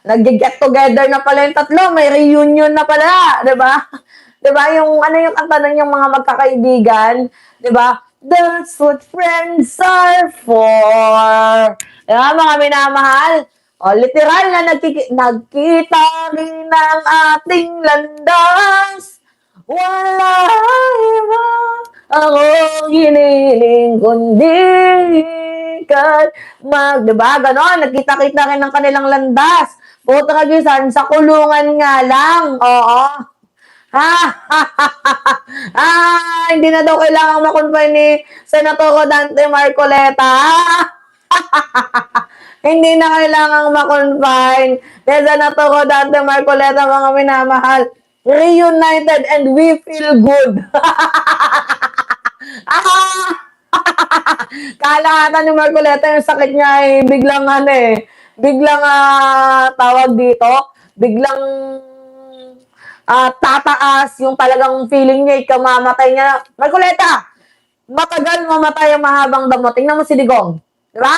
nag-get together na pala yung tatlo, may reunion na pala, 'di ba? 'Di ba yung ano yung kanta ng yung mga magkakaibigan, 'di ba? That's what friends are for. 'Di ba, mga minamahal? O, literal na nagkita rin ng ating landas. Wala iba akong hiniling kundi ikaw diba? Ganon, nagkita-kita rin ng kanilang landas. Puta kagisan, sa kulungan nga lang. Oo. Ha? Hindi na daw kailangan makonfine ni Senator Rodante Marcoleta. Hindi na kailangang makonfine ni Senator Rodante Marcoleta, mga minamahal. Reunited and we feel good. Kalahatan ni Marcoleta yung sakit niya ay biglang biglang tawag dito, biglang tataas yung talagang feeling niya, ikamamatay niya. Marcoleta, matagal mamatay ang mahabang damo. Tingnan mo si Digong. Diba?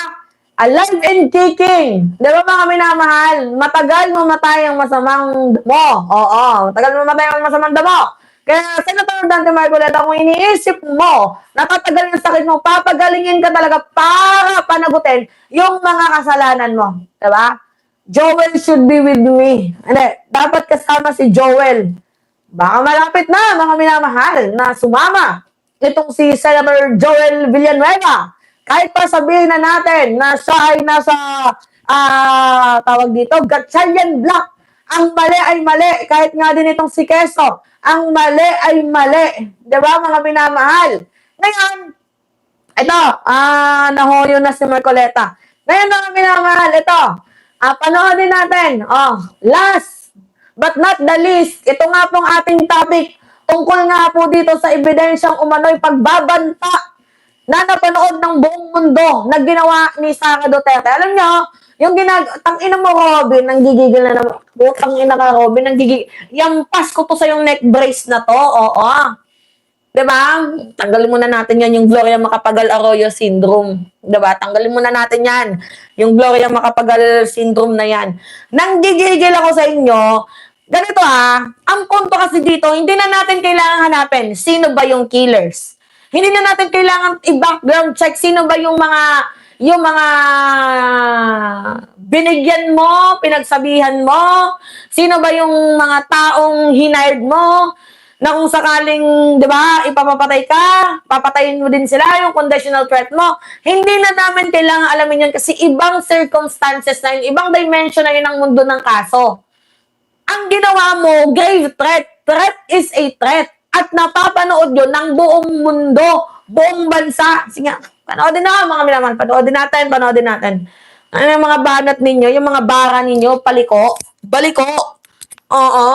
Alive and kicking. Diba, mga minamahal? Matagal mamatay ang masamang damo. Oo, matagal mamatay ang masamang damo. Kaya, Senator Dante Marcoleta, kung iniisip mo, natatagal yung sakit mo, papagalingin ka talaga para panagutin yung mga kasalanan mo. Diba? Joel should be with me. Hindi, dapat kasama si Joel. Baka malapit na, mga minamahal, na sumama itong si Senator Joel Villanueva. Kahit pa sabihin na natin na siya ay nasa, tawag dito, Gatchalian Block. Ang mali ay mali. Kahit nga din itong si Quezon, ang mali ay mali. Diba, mga minamahal? Ngayon, ito, nahoyo na si Marcoleta. Ngayon, mga minamahal, ito, panoodin natin. Last but not the least, ito nga pong ating topic. Tungkol nga po dito sa ebidensyang umano'y pagbabanta na napanood ng buong mundo na ginawa ni Sara Duterte. Alam nyo, yung tangina mo, Robin, nanggigigil na naman. Tangina ka, Robin, nanggigigil. Yampas ko to sa yung neck brace na to, oo. Diba? Tanggalin muna natin yan, yung Gloria Macapagal Arroyo syndrome. Diba? Tanggalin muna natin yan, yung Gloria Macapagal syndrome na yan. Nanggigigil ako sa inyo. Ganito ang punto kasi dito, hindi na natin kailangan hanapin sino ba yung killers. Hindi na natin kailangan i-background check sino ba yung mga binigyan mo, pinagsabihan mo, sino ba yung mga taong hinired mo, na kung sakaling, di ba, ipapapatay ka, papatayin mo din sila, yung conditional threat mo. Hindi na namin kailangan alamin yun kasi ibang circumstances na yun, ibang dimension na yun ang mundo ng kaso. Ang ginawa mo, grave threat. Threat is a threat. At napapanood yun ng buong mundo, buong bansa. Sige, panoodin na mga minamahal, panoodin natin. Ano yung mga banat ninyo, yung mga bara ninyo, baliko. Oo.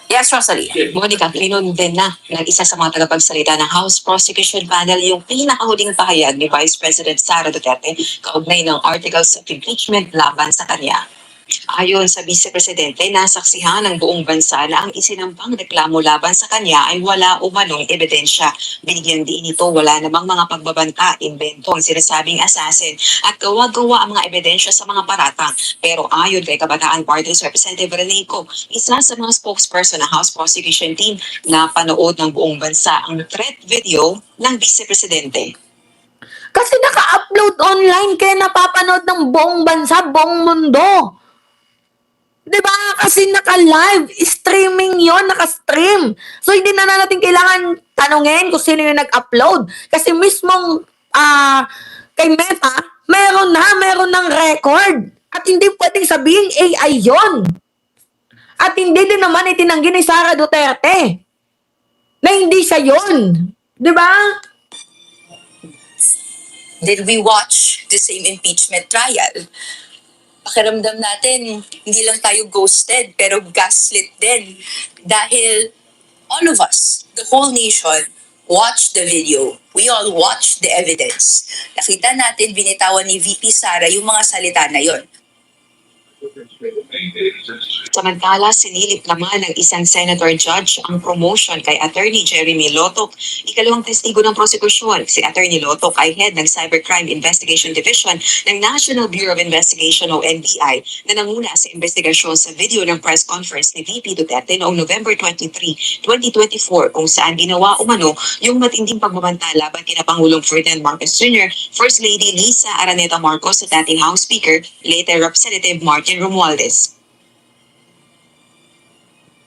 Yes, Rosalie. Monica, linundin na ng isa sa mga tagapagsalita ng House Prosecution Panel yung pinakahuling pahayag ni Vice President Sara Duterte kaugnay ng articles of impeachment laban sa kanya. Ayon sa Vice Presidente, nasaksihan ng buong bansa na ang isinampang reklamo laban sa kanya ay wala umanong ebidensya. Binigyan din ito wala namang mga pagbabanta, invento ang sinasabing assassin at gawa-gawa ang mga ebidensya sa mga paratang. Pero ayon kay Kabataan Party's Representative Reneco, isa sa mga spokesperson ng House Prosecution Team na panood ng buong bansa ang threat video ng Vice Presidente. Kasi naka-upload online kaya napapanood ng buong bansa, buong mundo. Diba? Kasi naka-live, streaming yon, naka-stream. So, hindi na natin kailangan tanungin kung sino yung nag-upload. Kasi mismong kay Meta, meron ng record. At hindi pwedeng sabihin AI yon. At hindi din naman itinanggi ni Sara Duterte na hindi siya yon. Diba? Did we watch the same impeachment trial? Pakiramdam natin, hindi lang tayo ghosted, pero gaslit din. Dahil all of us, the whole nation, watched the video. We all watched the evidence. Nakita natin, binitawan ni VP Sara yung mga salita na yon. Samantala, sinilip naman ng isang senator judge ang promotion kay Attorney Jeremy Lotok. Ikalawang testigo ng prosekusyon, si Attorney Lotok ay head ng Cybercrime Investigation Division ng National Bureau of Investigation o NBI na nanguna sa investigasyon sa video ng press conference ni VP Duterte noong November 23, 2024 kung saan ginawa umano yung matinding pagbabanta laban kina Pangulong Ferdinand Marcos Jr., First Lady Lisa Araneta Marcos at dating House Speaker, later Representative Martin Romualdez.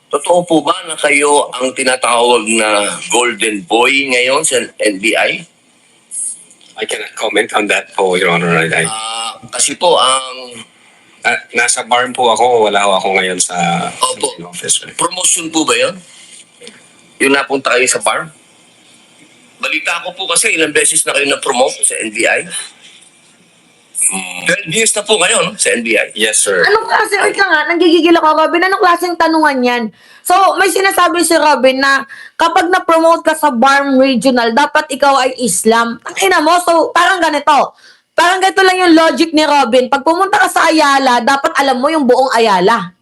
Totoo po ba na kayo ang tinatawag na golden boy ngayon sa NBI? I cannot comment on that po, Your Honor. Kasi po ang Nasa barn po ako, wala ho ako ngayon sa Opo. office. promotion po ba yun? Yung napunta kayo sa bar? Balita ko po kasi ilang beses na kayo na-promote sa NBI. 12 years na po kayo no, sa NBI. Yes, sir. Anong klase, wait lang nga, nanggigigil ako, Robin, anong klaseng tanungan yan? So, may sinasabi si Robin na kapag na-promote ka sa BARM Regional, dapat ikaw ay Islam. Ang ina mo, so parang ganito. Parang ganito lang yung logic ni Robin. Pag pumunta ka sa Ayala, dapat alam mo yung buong Ayala.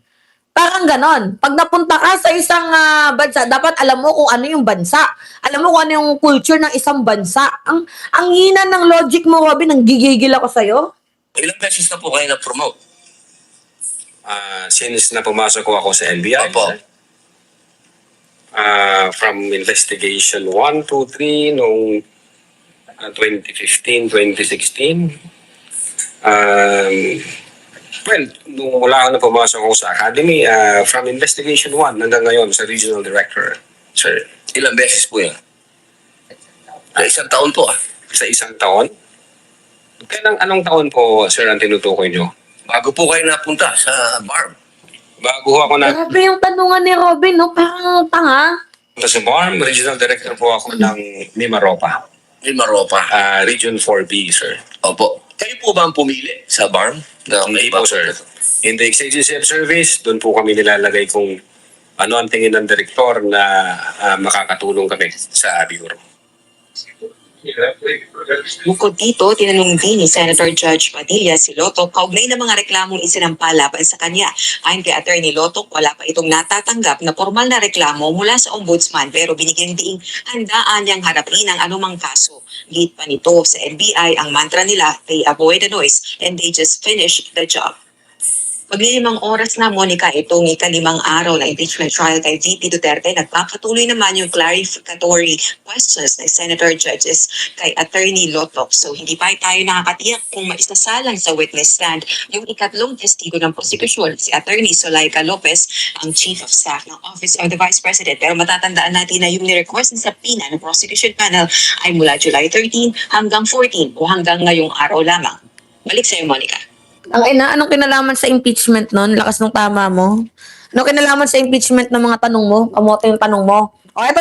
Parang ganon. Pag napunta ka sa isang bansa, dapat alam mo kung ano yung bansa. Alam mo kung ano yung culture ng isang bansa. Ang hina ng logic mo, Robin, nanggigigil ako sa'yo. Ilang beses na po kayo na-promote? Since na pumasok ko ako sa NBI, Opo. sir, from investigation 1, 2, 3, noong 2015, 2016, well, nung mula ako na pumasok ako sa academy, from investigation 1 hanggang ngayon sa regional director, sir, Ilang beses po yan? Isang taon po sa isang taon. Anong taon po, sir, ang tinutukoy nyo? Bago po kayo napunta sa bar. Bago ako na Grabe yung tanungan ni Robin, no? Parang tanga. sa BARM, regional director po ako ng Mimaropa, Ni Maropa. Region 4B, sir. Opo. Kayo po ba ang pumili sa bar? Hindi po, sir. In the exigency of service, doon po kami nilalagay kung ano ang tingin ng direktor na makakatulong kami sa bureau. Bukod dito, tinanong din ni Senator Judge Padilla si Lotok kaugnay ng mga reklamong isinampa laban sa kanya. Ayon kay Attorney Lotok, wala pa itong natatanggap na formal na reklamo mula sa ombudsman pero binigyan diing handaan niyang harapin ang anumang kaso. Git pa nito sa NBI, ang mantra nila, they avoid the noise and they just finish the job. Maglilimang oras na, Monica, itong ikalimang araw na impeachment trial kay VP Duterte. Nagpapatuloy naman yung clarificatory questions ng Senator Judges kay Attorney Lotok. So, hindi pa tayo nakakatiyak kung maisasalang sa witness stand yung ikatlong testigo ng prosekusyon, si Attorney Zulaika Lopez, ang Chief of Staff ng Office of the Vice President. Pero matatandaan natin na yung ni-request sa PINA ng prosecution panel ay mula July 13 hanggang 14 o hanggang ngayong araw lamang. Balik sa'yo, Monica. Ang ina, anong kinalaman sa impeachment nun? Lakas ng tama mo. Anong kinalaman sa impeachment ng mga tanong mo? Kamote yung tanong mo. O, eto na.